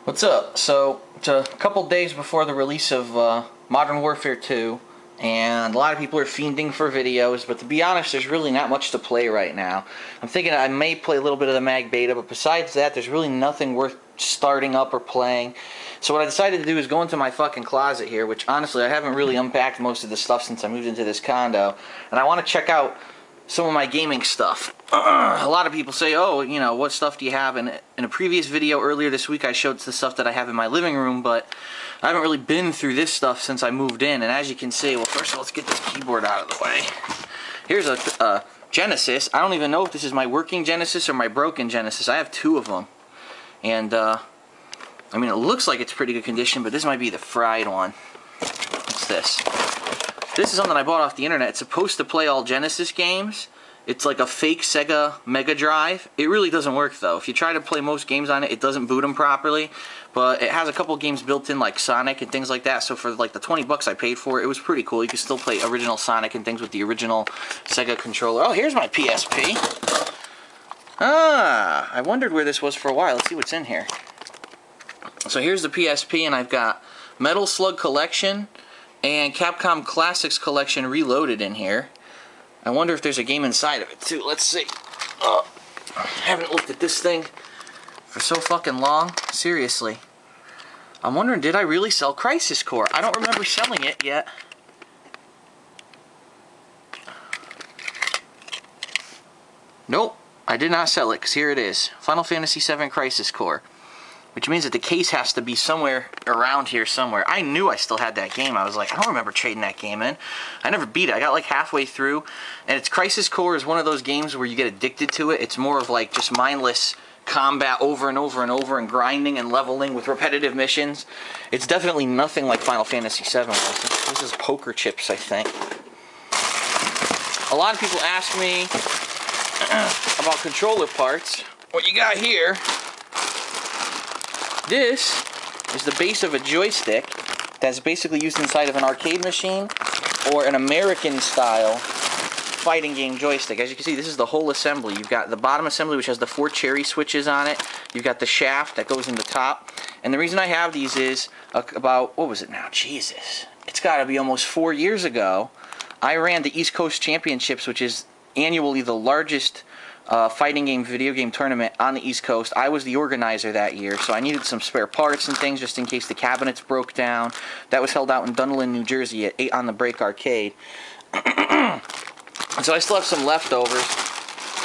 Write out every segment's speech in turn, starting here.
What's up? So, it's a couple days before the release of Modern Warfare 2, and a lot of people are fiending for videos, but to be honest, there's really not much to play right now. I'm thinking I may play a little bit of the mag beta, but besides that, there's really nothing worth starting up or playing. So what I decided to do is go into my fucking closet here, which honestly, I haven't really unpacked most of the stuff since I moved into this condo, and I want to check out some of my gaming stuff. A lot of people say, oh, you know, what stuff do you have? And in a previous video earlier this week, I showed the stuff that I have in my living room, but I haven't really been through this stuff since I moved in. And as you can see, well, first of all, let's get this keyboard out of the way. Here's a Genesis. I don't even know if this is my working Genesis or my broken Genesis. I have two of them. And, I mean, it looks like it's pretty good condition, but this might be the fried one. What's this? This is something I bought off the internet. It's supposed to play all Genesis games. It's like a fake Sega Mega Drive. It really doesn't work though. If you try to play most games on it, it doesn't boot them properly. But it has a couple games built in like Sonic and things like that. So for like the 20 bucks I paid for it, it was pretty cool. You can still play original Sonic and things with the original Sega controller. Oh, here's my PSP. Ah, I wondered where this was for a while. Let's see what's in here. So here's the PSP, and I've got Metal Slug Collection and Capcom Classics Collection Reloaded in here. I wonder if there's a game inside of it too. Let's see. I haven't looked at this thing for so fucking long. Seriously. I'm wondering, did I really sell Crisis Core? I don't remember selling it yet. Nope, I did not sell it, because here it is. Final Fantasy VII Crisis Core. Which means that the case has to be somewhere around here somewhere. I knew I still had that game. I was like, I don't remember trading that game in. I never beat it. I got like halfway through. And it's Crisis Core is one of those games where you get addicted to it. It's more of like just mindless combat over and over and over and grinding and leveling with repetitive missions. It's definitely nothing like Final Fantasy VII was. This is poker chips, I think. A lot of people ask me about controller parts. What you got here... This is the base of a joystick that's basically used inside of an arcade machine or an American-style fighting game joystick. As you can see, this is the whole assembly. You've got the bottom assembly, which has the 4 cherry switches on it. You've got the shaft that goes in the top. And the reason I have these is about, what was it now? Jesus. It's got to be almost 4 years ago. I ran the East Coast Championships, which is annually the largest fighting game, video game tournament on the East Coast. I was the organizer that year, so I needed some spare parts and things just in case the cabinets broke down. That was held out in Dunedin, New Jersey at 8 on the Break Arcade. So I still have some leftovers.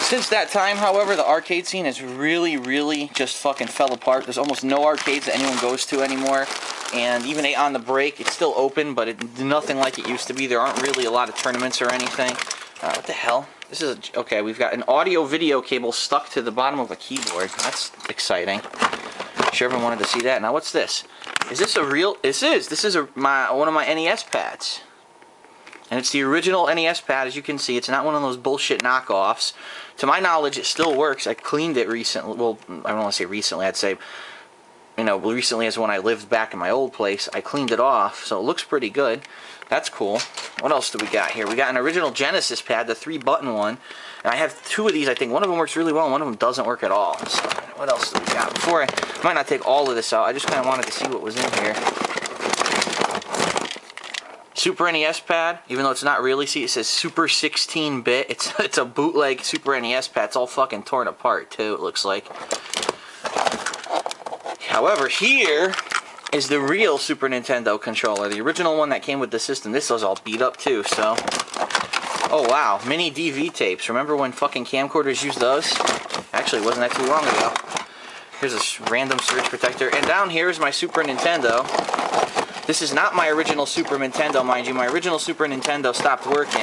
Since that time, however, the arcade scene has really just fucking fell apart. There's almost no arcades that anyone goes to anymore. And even 8 on the Break, it's still open, but it's nothing like it used to be. There aren't really a lot of tournaments or anything. What the hell? This is okay, we've got an audio-video cable stuck to the bottom of a keyboard. That's exciting. Sure everyone wanted to see that. Now, what's this? Is this a real... This is one of my NES pads. And it's the original NES pad, as you can see. It's not one of those bullshit knockoffs. To my knowledge, it still works. I cleaned it recently. Well, I don't want to say recently. I'd say, you know, recently as when I lived back in my old place. I cleaned it off, so it looks pretty good. That's cool. What else do we got here? We got an original Genesis pad, the 3-button one. And I have 2 of these, I think. One of them works really well, and one of them doesn't work at all. So, what else do we got? Before I might not take all of this out, I just kind of wanted to see what was in here. Super NES pad, even though it's not really, see, it says Super 16-bit. It's a bootleg Super NES pad. It's all fucking torn apart, too, it looks like. However, here is the real Super Nintendo controller, the original one that came with the system. This was all beat up too, so... Oh wow, mini DV tapes. Remember when fucking camcorders used those? Actually, it wasn't that too long ago. Here's a random surge protector. And down here is my Super Nintendo. This is not my original Super Nintendo, mind you. My original Super Nintendo stopped working.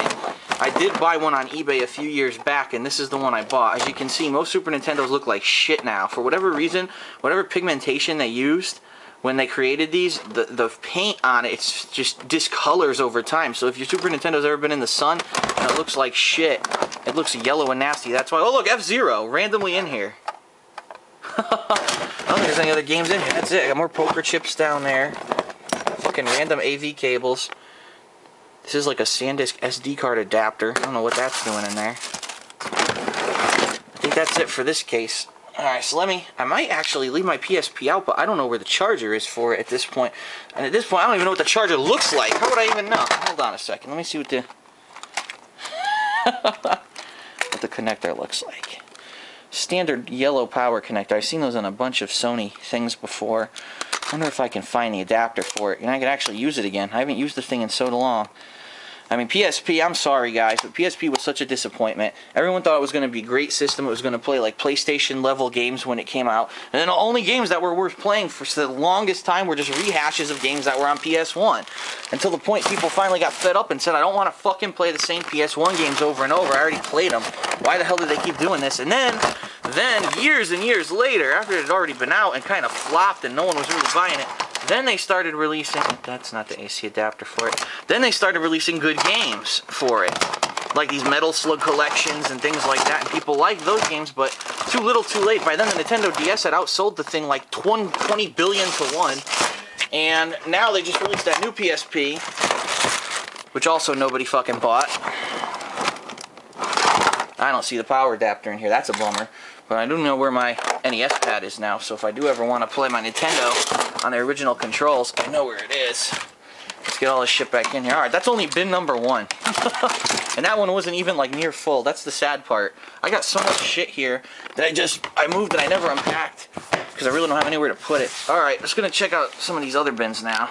I did buy one on eBay a few years back, and this is the one I bought. As you can see, most Super Nintendos look like shit now. For whatever reason, whatever pigmentation they used when they created these, the paint on it, it's just discolors over time. So if your Super Nintendo's ever been in the sun and it looks like shit, it looks yellow and nasty. That's why. Oh look, F-Zero randomly in here. I don't think there's any other games in here. That's it. I got more poker chips down there. Fucking random AV cables. This is like a SanDisk SD card adapter. I don't know what that's doing in there. I think that's it for this case. Alright, so I might actually leave my PSP out, but I don't know where the charger is for it at this point. And at this point, I don't even know what the charger looks like. How would I even know? Hold on a second. Let me see what the what the connector looks like. Standard yellow power connector. I've seen those on a bunch of Sony things before. I wonder if I can find the adapter for it. And I could actually use it again. I haven't used the thing in so long. I mean, PSP, I'm sorry guys, but PSP was such a disappointment. Everyone thought it was going to be a great system. It was going to play like PlayStation level games when it came out. And then the only games that were worth playing for the longest time were just rehashes of games that were on PS1. Until the point people finally got fed up and said, I don't want to fucking play the same PS1 games over and over. I already played them. Why the hell did they keep doing this? And then years and years later, after it had already been out and kind of flopped and no one was really buying it, then they started releasing, that's not the AC adapter for it, then they started releasing good games for it. Like these Metal Slug collections and things like that, and people liked those games, but too little too late. By then the Nintendo DS had outsold the thing like 20 billion to 1, and now they just released that new PSP, which also nobody fucking bought. I don't see the power adapter in here, that's a bummer. But I do know where my NES pad is now, so if I do ever want to play my Nintendo on the original controls, I know where it is. Let's get all this shit back in here. Alright, that's only bin number 1. And that one wasn't even like near full. That's the sad part. I got so much shit here that I moved and I never unpacked because I really don't have anywhere to put it. Alright, let's gonna check out some of these other bins now.